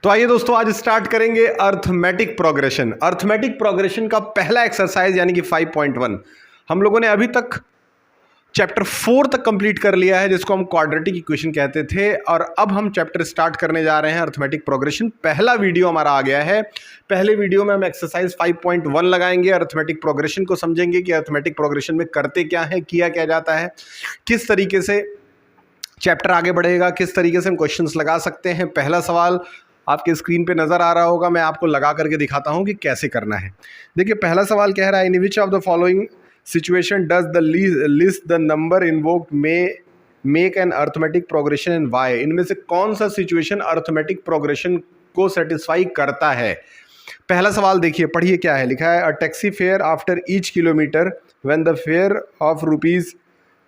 तो आइए दोस्तों, आज स्टार्ट करेंगे अर्थमेटिक प्रोग्रेशन। अर्थमेटिक प्रोग्रेशन का पहला एक्सरसाइज यानी कि 5.1 हम लोगों ने अभी तक चैप्टर 4 तक कंप्लीट कर लिया है, जिसको हम क्वाड्रेटिक इक्वेशन कहते थे। और अब हम चैप्टर स्टार्ट करने जा रहे हैं अर्थमेटिक प्रोग्रेशन। पहला वीडियो हमारा आ गया है। पहले वीडियो में हम एक्सरसाइज 5.1 लगाएंगे, अर्थमेटिक प्रोग्रेशन को समझेंगे कि अर्थमेटिक प्रोग्रेशन में करते क्या है, किया क्या जाता है, किस तरीके से चैप्टर आगे बढ़ेगा, किस तरीके से हम क्वेश्चंस लगा सकते हैं। पहला सवाल आपके स्क्रीन पे नजर आ रहा होगा, मैं आपको लगा करके दिखाता हूं कि कैसे करना है। देखिए पहला सवाल कह रहा है, in which of the following situation does the list the number invoked में make an arithmetic progression and why. इनमें से कौन सा सिचुएशन अर्थमेटिक प्रोग्रेशन को सेटिस्फाई करता है। पहला सवाल देखिए, पढ़िए क्या है लिखा है। A taxi fare after each kilometre when the fair of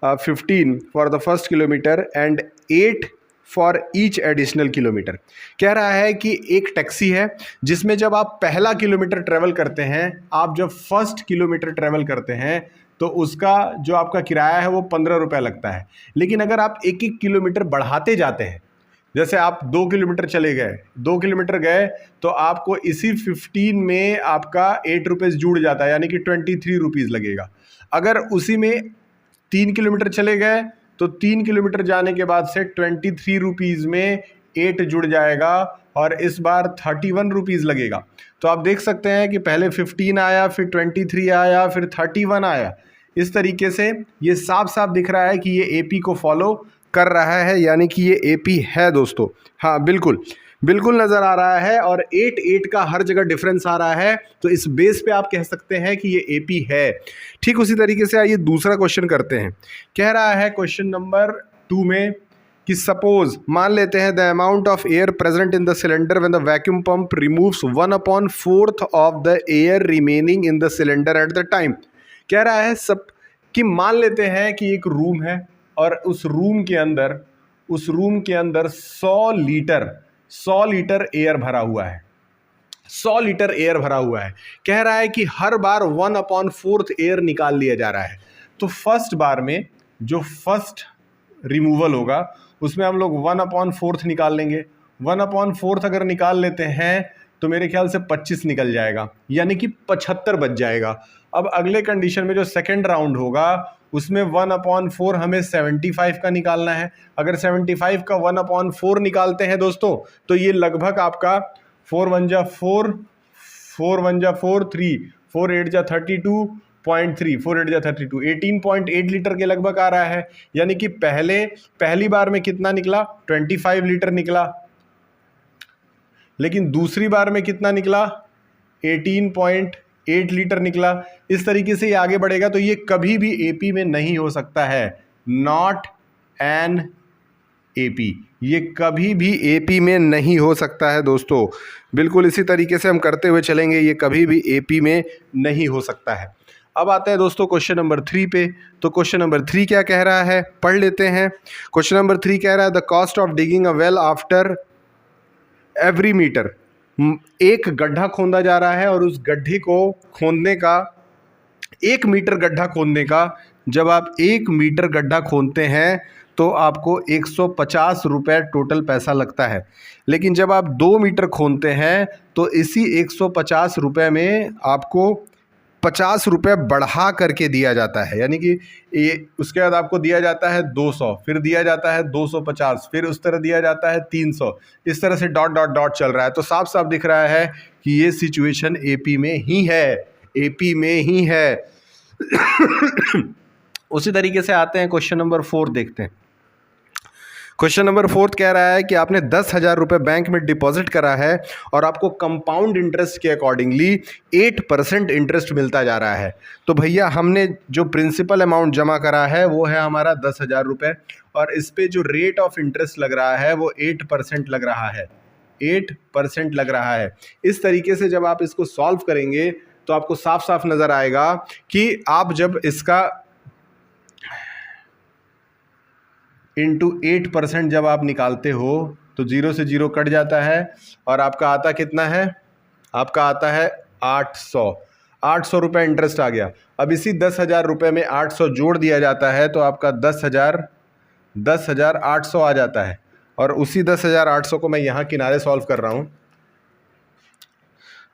₹15 for the first kilometre and 8 for each additional kilometre. कह रहा है कि एक टैक्सी है जिसमें जब आप पहला किलोमीटर ट्रेवल करते हैं, आप जब फर्स्ट किलोमीटर ट्रेवल करते हैं तो उसका जो आपका किराया है वो 15 रुपये लगता है। लेकिन अगर आप एक एक किलोमीटर बढ़ाते जाते हैं, जैसे आप 2 किलोमीटर चले गए, 2 किलोमीटर गए तो आपको इसी 15 में आपका 8 रुपीज़ जुड़ जाता है, यानी कि 23 रुपीज़ लगेगा। अगर उसी में 3 किलोमीटर चले गए तो 3 किलोमीटर जाने के बाद से 23 रुपीज़ में 8 जुड़ जाएगा और इस बार 31 रुपीज़ लगेगा। तो आप देख सकते हैं कि पहले 15 आया, फिर 23 आया, फिर 31 आया। इस तरीके से ये साफ साफ दिख रहा है कि ये एपी को फॉलो कर रहा है, यानी कि ये एपी है दोस्तों। हाँ बिल्कुल बिल्कुल नज़र आ रहा है और 8 का हर जगह डिफरेंस आ रहा है, तो इस बेस पे आप कह सकते हैं कि ये एपी है। ठीक उसी तरीके से आइए दूसरा क्वेश्चन करते हैं। कह रहा है क्वेश्चन नंबर 2 में कि सपोज मान लेते हैं the amount of air present in the cylinder when the vacuum pump removes 1/4 of the air remaining in the cylinder at the time. कह रहा है सब कि मान लेते हैं कि एक रूम है और उस रूम के अंदर 100 लीटर एयर भरा हुआ है। 100 लीटर एयर भरा हुआ है। कह रहा है कि हर बार 1/4 एयर निकाल लिया जा रहा है। तो फर्स्ट बार में जो फर्स्ट रिमूवल होगा उसमें हम लोग 1/4 निकाल लेंगे। 1/4 अगर निकाल लेते हैं तो मेरे ख्याल से 25 निकल जाएगा, यानी कि 75 बच जाएगा। अब अगले कंडीशन में जो सेकेंड राउंड होगा उसमें 1/4 हमें 75 का निकालना है। अगर 75 का 1/4 निकालते हैं दोस्तों तो ये लगभग आपका 4 1 जा 4, 4 1 जा 4, 3, 4 8 जा 32.3, 4 8 जा 32, 18.8 लीटर के लगभग आ रहा है। यानी कि पहली बार में कितना निकला, 25 लीटर निकला, लेकिन दूसरी बार में कितना निकला, 18.8 लीटर निकला। इस तरीके से ये आगे बढ़ेगा, तो ये कभी भी एपी में नहीं हो सकता है। नॉट एन एपी, ये कभी भी एपी में नहीं हो सकता है दोस्तों। बिल्कुल इसी तरीके से हम करते हुए चलेंगे, ये कभी भी एपी में नहीं हो सकता है। अब आते हैं दोस्तों क्वेश्चन नंबर 3 पे। तो क्वेश्चन नंबर 3 क्या कह रहा है, पढ़ लेते हैं। क्वेश्चन नंबर 3 कह रहा है the cost of digging a well after every metre. एक गड्ढा खोदा जा रहा है और उस गड्ढे को खोदने का, 1 मीटर गड्ढा खोदने का, जब आप 1 मीटर गड्ढा खोदते हैं तो आपको 150 रुपये टोटल पैसा लगता है। लेकिन जब आप 2 मीटर खोदते हैं तो इसी 150 रुपये में आपको 50 रुपये बढ़ा करके दिया जाता है, यानी कि ये उसके बाद आपको दिया जाता है 200, फिर दिया जाता है 250, फिर उस तरह दिया जाता है 300। इस तरह से डॉट डॉट डॉट चल रहा है। तो साफ साफ दिख रहा है कि ये सिचुएशन एपी में ही है, एपी में ही है। उसी तरीके से आते हैं क्वेश्चन नंबर 4 देखते हैं। क्वेश्चन नंबर 4 कह रहा है कि आपने 10,000 रुपये बैंक में डिपॉजिट करा है और आपको कंपाउंड इंटरेस्ट के अकॉर्डिंगली 8% इंटरेस्ट मिलता जा रहा है। तो भैया हमने जो प्रिंसिपल अमाउंट जमा करा है वो है हमारा 10,000 रुपये, और इस पे जो रेट ऑफ इंटरेस्ट लग रहा है वो 8% लग रहा है, 8% लग रहा है। इस तरीके से जब आप इसको सॉल्व करेंगे तो आपको साफ साफ नज़र आएगा कि आप जब इसका इंटू 8% जब आप निकालते हो तो 0 से 0 कट जाता है और आपका आता कितना है, आपका आता है 800 रुपये इंटरेस्ट आ गया। अब इसी 10,000 रुपये में 800 जोड़ दिया जाता है तो आपका 10,800 आ जाता है। और उसी 10,800 को मैं यहाँ किनारे सॉल्व कर रहा हूँ।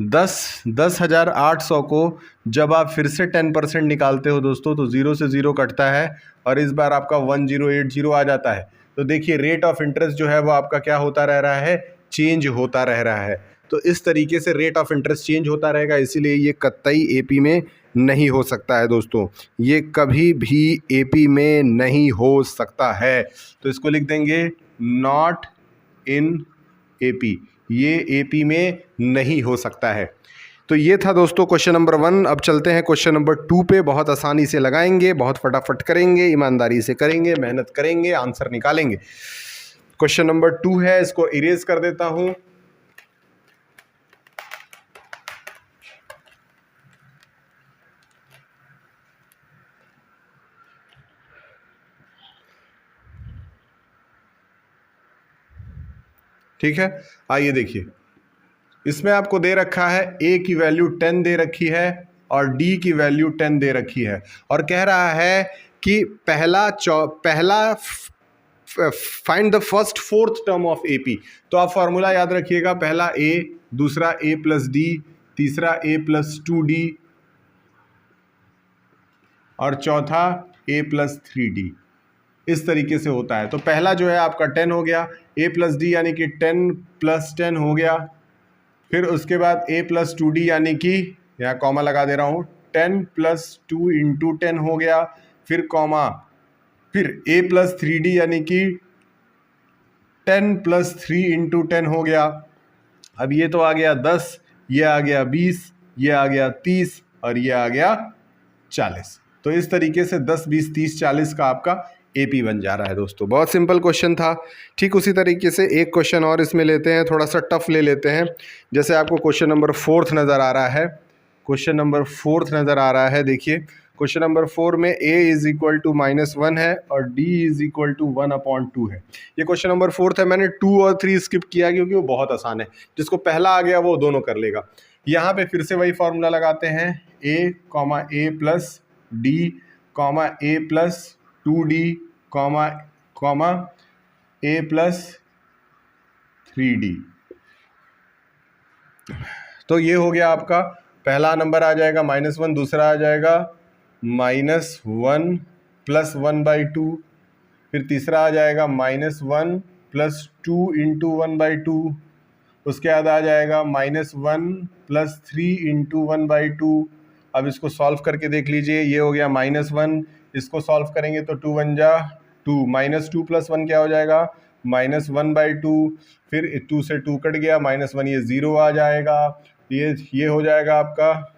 10,800 को जब आप फिर से 10% निकालते हो दोस्तों तो 0 से 0 कटता है और इस बार आपका 1080 आ जाता है। तो देखिए रेट ऑफ इंटरेस्ट जो है वो आपका क्या होता रह रहा है, चेंज होता रह रहा है। तो इस तरीके से रेट ऑफ इंटरेस्ट चेंज होता रहेगा, इसीलिए ये कतई एपी में नहीं हो सकता है दोस्तों, ये कभी भी एपी में नहीं हो सकता है। तो इसको लिख देंगे नॉट इन एपी, ये एपी में नहीं हो सकता है। तो ये था दोस्तों क्वेश्चन नंबर 1। अब चलते हैं क्वेश्चन नंबर 2 पे। बहुत आसानी से लगाएंगे, बहुत फटाफट करेंगे, ईमानदारी से करेंगे, मेहनत करेंगे, आंसर निकालेंगे। क्वेश्चन नंबर 2 है, इसको इरेज कर देता हूं। ठीक है, आइए देखिए, इसमें आपको दे रखा है a की वैल्यू 10 दे रखी है और d की वैल्यू 10 दे रखी है और कह रहा है कि पहला find the first fourth term of AP। तो आप फॉर्मूला याद रखिएगा, पहला a, दूसरा a प्लस d, तीसरा a प्लस 2d और चौथा a प्लस 3d। इस तरीके से होता है। तो पहला जो है आपका 10 हो गया, a प्लस डी यानी कि 10 प्लस 10 हो गया। फिर उसके बाद a प्लस 2d यानी कि यहाँ कॉमा लगा दे रहा हूँ, 10 प्लस 2 इंटू 10 हो गया। फिर कॉमा, फिर a प्लस 3d यानी कि 10 प्लस 3 इंटू 10 हो गया। अब ये तो आ गया 10, ये आ गया 20, ये आ गया 30 और ये आ गया 40। तो इस तरीके से 10, 20, 30, 40 का आपका एपी बन जा रहा है दोस्तों। बहुत सिंपल क्वेश्चन था। ठीक उसी तरीके से एक क्वेश्चन और इसमें लेते हैं, थोड़ा सा टफ ले लेते हैं। जैसे आपको क्वेश्चन नंबर 4 नज़र आ रहा है, क्वेश्चन नंबर 4 नज़र आ रहा है। देखिए क्वेश्चन नंबर 4 में a इज इक्वल टू -1 है और d इज इक्वल टू 1/2 है। ये क्वेश्चन नंबर 4 है। मैंने 2 और 3 स्किप किया क्योंकि वो बहुत आसान है, जिसको पहला आ गया वो दोनों कर लेगा। यहाँ पे फिर से वही फॉर्मूला लगाते हैं, a plus d a plus 2d comma a plus 3d। तो ये हो गया आपका पहला नंबर आ जाएगा -1, दूसरा आ जाएगा -1 प्लस 1/2, फिर तीसरा आ जाएगा -1 प्लस 2 इंटू 1/2, उसके बाद आ जाएगा -1 प्लस 3 इंटू 1/2। अब इसको सॉल्व करके देख लीजिए, ये हो गया -1, इसको सॉल्व करेंगे तो 2 1 जा 2, -2 प्लस 1 क्या हो जाएगा -1/2, फिर 2 से 2 कट गया, -1 ये 0 आ जाएगा, ये हो जाएगा आपका।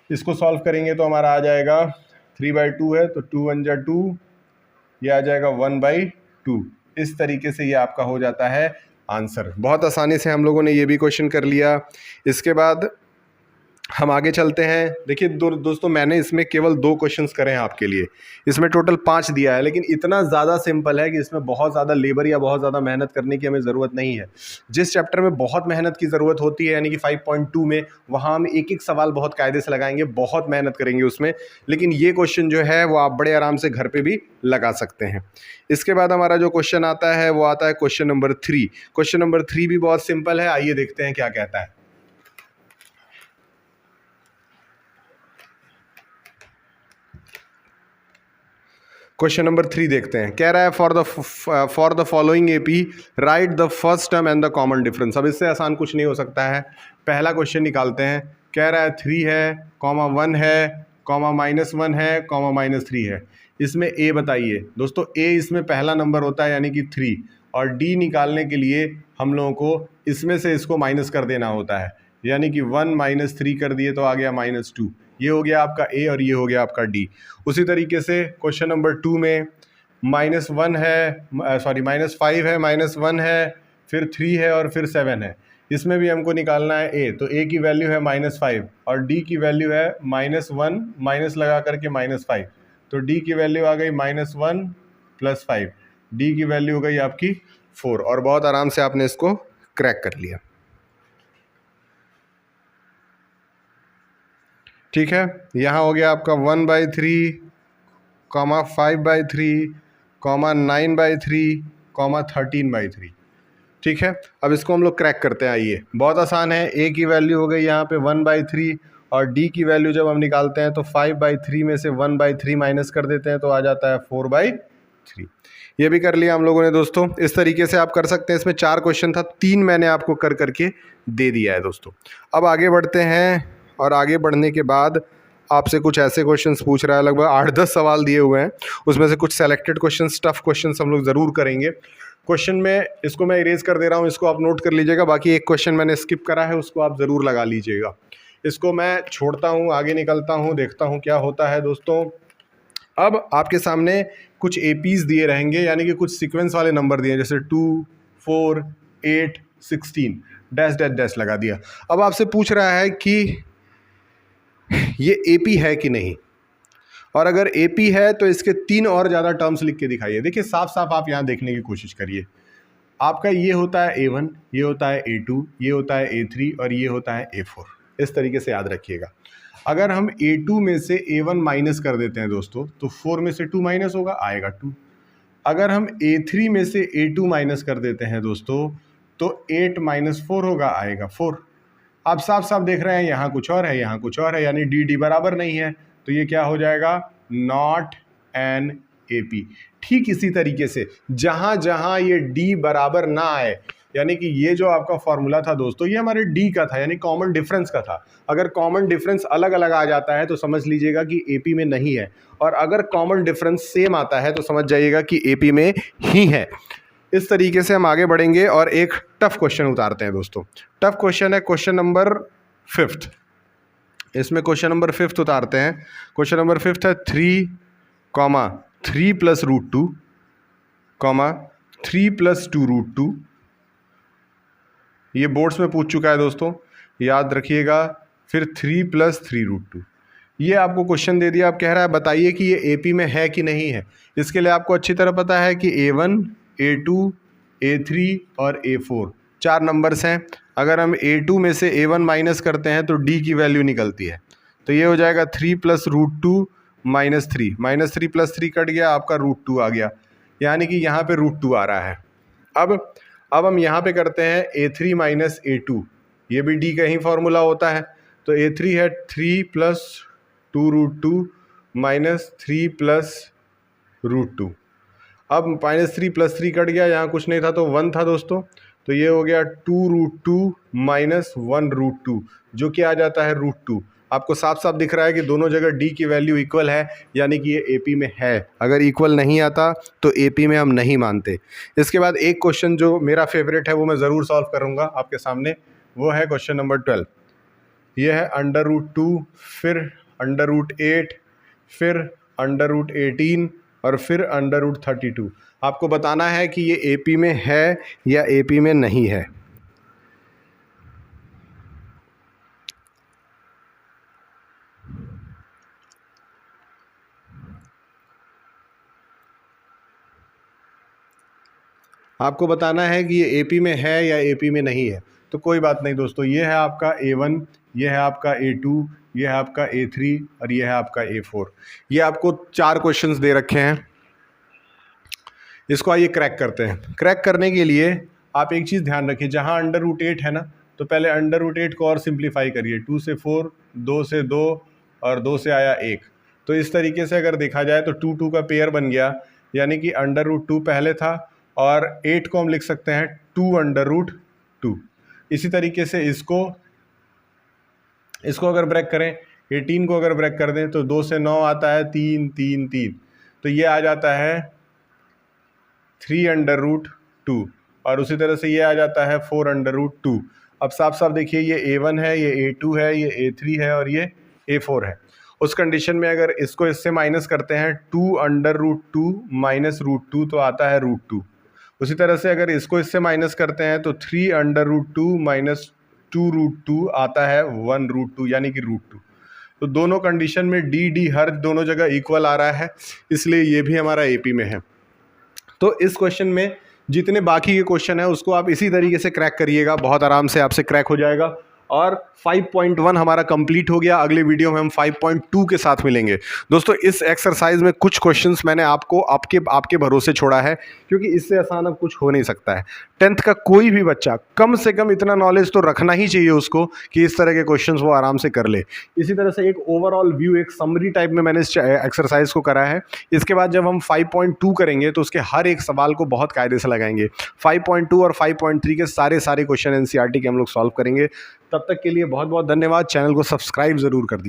इसको सॉल्व करेंगे तो हमारा आ जाएगा 3/2 है तो 2 1 जा 2, ये आ जाएगा 1/2। इस तरीके से ये आपका हो जाता है आंसर। बहुत आसानी से हम लोगों ने ये भी क्वेश्चन कर लिया। इसके बाद हम आगे चलते हैं। देखिए दोस्तों, मैंने इसमें केवल 2 क्वेश्चंस करे हैं आपके लिए, इसमें टोटल 5 दिया है, लेकिन इतना ज़्यादा सिंपल है कि इसमें बहुत ज़्यादा लेबर या बहुत ज़्यादा मेहनत करने की हमें ज़रूरत नहीं है। जिस चैप्टर में बहुत मेहनत की ज़रूरत होती है यानी कि 5.2 में, वहाँ हम एक एक सवाल बहुत कायदे से लगाएंगे, बहुत मेहनत करेंगे उसमें। लेकिन ये क्वेश्चन जो है वो आप बड़े आराम से घर पर भी लगा सकते हैं। इसके बाद हमारा जो क्वेश्चन आता है वो आता है क्वेश्चन नंबर 3। क्वेश्चन नंबर 3 भी बहुत सिंपल है, आइए देखते हैं क्या कहता है। क्वेश्चन नंबर 3 देखते हैं। कह रहा है for the following AP right the first term and the common difference. अब इससे आसान कुछ नहीं हो सकता है। पहला क्वेश्चन निकालते हैं। कह रहा है 3 है, (1 है, -1 है, -3 है। इसमें a बताइए दोस्तों। a इसमें पहला नंबर होता है यानी कि 3, और d निकालने के लिए हम लोगों को इसमें से इसको माइनस कर देना होता है, यानी कि 1 - 3 कर दिए तो आ गया -2। ये हो गया आपका a और ये हो गया आपका d। उसी तरीके से क्वेश्चन नंबर 2 में -1 है, -5 है, -1 है, फिर 3 है और फिर 7 है। इसमें भी हमको निकालना है a, तो a की वैल्यू है -5 और d की वैल्यू है -1, माइनस लगा करके -5, तो d की वैल्यू आ गई -1 + 5, d की वैल्यू हो गई आपकी 4, और बहुत आराम से आपने इसको क्रैक कर लिया। ठीक है, यहाँ हो गया आपका 1/3, 5/3, 9/3, कॉमा 13/3। ठीक है, अब इसको हम लोग क्रैक करते हैं। आइए, बहुत आसान है। ए की वैल्यू हो गई यहाँ पे 1/3 और डी की वैल्यू जब हम निकालते हैं तो 5/3 में से 1/3 माइनस कर देते हैं तो आ जाता है 4/3। ये भी कर लिया हम लोगों ने दोस्तों। इस तरीके से आप कर सकते हैं। इसमें 4 क्वेश्चन था, 3 मैंने आपको कर करके दे दिया है दोस्तों। अब आगे बढ़ते हैं और आगे बढ़ने के बाद आपसे कुछ ऐसे क्वेश्चंस पूछ रहा है, लगभग 8-10 सवाल दिए हुए हैं, उसमें से कुछ सेलेक्टेड क्वेश्चंस, टफ क्वेश्चंस हम लोग ज़रूर करेंगे। क्वेश्चन में इसको मैं इरेज कर दे रहा हूँ, इसको आप नोट कर लीजिएगा। बाकी एक क्वेश्चन मैंने स्किप करा है, उसको आप ज़रूर लगा लीजिएगा। इसको मैं छोड़ता हूँ, आगे निकलता हूँ, देखता हूँ क्या होता है दोस्तों। अब आपके सामने कुछ एपीज दिए रहेंगे, यानी कि कुछ सीक्वेंस वाले नंबर दिए, जैसे 2, 4, 8, 16, डैश डैश डैश लगा दिया। अब आपसे पूछ रहा है कि ये एपी है कि नहीं, और अगर एपी है तो इसके 3 और ज़्यादा टर्म्स लिख के दिखाइए। देखिए, साफ साफ आप यहाँ देखने की कोशिश करिए। आपका ये होता है A1, ये होता है A2, ये होता है A3 और ये होता है A4। इस तरीके से याद रखिएगा। अगर हम A2 में से A1 माइनस कर देते हैं दोस्तों तो 4 में से 2 माइनस होगा, आएगा 2। अगर हम A3 में से A2 माइनस कर देते हैं दोस्तों तो 8 - 4 होगा, आएगा 4। आप साफ साफ देख रहे हैं यहाँ कुछ और है, यहाँ कुछ और है, यानी डी बराबर नहीं है, तो ये क्या हो जाएगा, नॉट एन एपी। ठीक इसी तरीके से जहाँ जहाँ ये डी बराबर ना आए, यानी कि ये जो आपका फॉर्मूला था दोस्तों, ये हमारे डी का था, यानी कॉमन डिफरेंस का था। अगर कॉमन डिफरेंस अलग अलग आ जाता है तो समझ लीजिएगा कि एपी में नहीं है, और अगर कॉमन डिफरेंस सेम आता है तो समझ जाइएगा कि एपी में ही है। इस तरीके से हम आगे बढ़ेंगे और एक टफ क्वेश्चन उतारते हैं दोस्तों। टफ क्वेश्चन है क्वेश्चन नंबर 5। इसमें क्वेश्चन नंबर 5 उतारते हैं। क्वेश्चन नंबर 5 है 3, 3 + √2, 3 + 2 √2। ये बोर्ड्स में पूछ चुका है दोस्तों, याद रखिएगा। फिर 3 + 3 √2। ये आपको क्वेश्चन दे दिया, आप कह रहा है बताइए कि ये एपी में है कि नहीं है। इसके लिए आपको अच्छी तरह पता है कि A1, A2, A3 और A4 4 नंबर्स हैं। अगर हम A2 में से A1 माइनस करते हैं तो D की वैल्यू निकलती है, तो ये हो जाएगा 3 + √2 -3, -3 + 3 कट गया, आपका √2 आ गया, यानी कि यहाँ पे √2 आ रहा है। अब हम यहाँ पे करते हैं A3 - A2, ये भी D का ही फॉर्मूला होता है, तो A3 है 3 + 2 √2 -3 + √2। अब -3 + 3 कट गया, यहाँ कुछ नहीं था तो 1 था दोस्तों, तो ये हो गया 2 √2 - 1 √2, जो कि आ जाता है √2। आपको साफ साफ दिख रहा है कि दोनों जगह D की वैल्यू इक्वल है, यानी कि ये एपी में है। अगर इक्वल नहीं आता तो एपी में हम नहीं मानते। इसके बाद एक क्वेश्चन जो मेरा फेवरेट है वो मैं ज़रूर सॉल्व करूँगा आपके सामने, वो है क्वेश्चन नंबर 12। ये है √2, फिर √8, फिर √18 और फिर √32। आपको बताना है कि ये एपी में है या एपी में नहीं है। आपको बताना है कि ये एपी में है या एपी में नहीं है। तो कोई बात नहीं दोस्तों, ये है आपका A1, ये है आपका A2, ये है आपका A3 और ये है आपका A4। ये आपको 4 क्वेश्चंस दे रखे हैं। इसको आइए क्रैक करते हैं। क्रैक करने के लिए आप एक चीज़ ध्यान रखिए, जहाँ √8 है ना, तो पहले √8 को और सिंप्लीफाई करिए। 2 से 4, 2 से 2 और 2 से आया 1। तो इस तरीके से अगर देखा जाए तो 2 का पेयर बन गया, यानी कि √2 पहले था और 8 को हम लिख सकते हैं 2 √2। इसी तरीके से इसको अगर ब्रेक करें, 18 को अगर ब्रेक कर दें तो 2 से 9 आता है 3, 3, 3, तो ये आ जाता है 3 √2, और उसी तरह से ये आ जाता है 4 √2। अब साफ साफ देखिए, ये A1 है, ये A2 है, ये A3 है और ये A4 है। उस कंडीशन में अगर इसको इससे माइनस करते हैं 2 √2 - √2 तो आता है √2। उसी तरह से अगर इसको इससे माइनस करते हैं तो 3 √2 - 2 √2 आता है 1 √2, यानी कि √2। तो दोनों कंडीशन में D हर दोनों जगह इक्वल आ रहा है, इसलिए ये भी हमारा एपी में है। तो इस क्वेश्चन में जितने बाकी के क्वेश्चन है उसको आप इसी तरीके से क्रैक करिएगा, बहुत आराम से आपसे क्रैक हो जाएगा। और 5.1 हमारा कंप्लीट हो गया। अगले वीडियो में हम 5.2 के साथ मिलेंगे। दोस्तों इस एक्सरसाइज में कुछ क्वेश्चंस मैंने आपको आपके भरोसे छोड़ा है, क्योंकि इससे आसान अब कुछ हो नहीं सकता है। 10th का कोई भी बच्चा कम से कम इतना नॉलेज तो रखना ही चाहिए उसको कि इस तरह के क्वेश्चंस वो आराम से कर ले। इसी तरह से एक ओवरऑल व्यू, एक समरी टाइप में मैंने इस एक्सरसाइज को करा है। इसके बाद जब हम 5.2 करेंगे तो उसके हर एक सवाल को बहुत कायदे से लगाएंगे। 5.2 और 5.3 के सारे क्वेश्चन एनसीईआरटी के हम लोग सॉल्व करेंगे। तब तक के लिए बहुत बहुत धन्यवाद। चैनल को सब्सक्राइब ज़रूर कर दीजिए।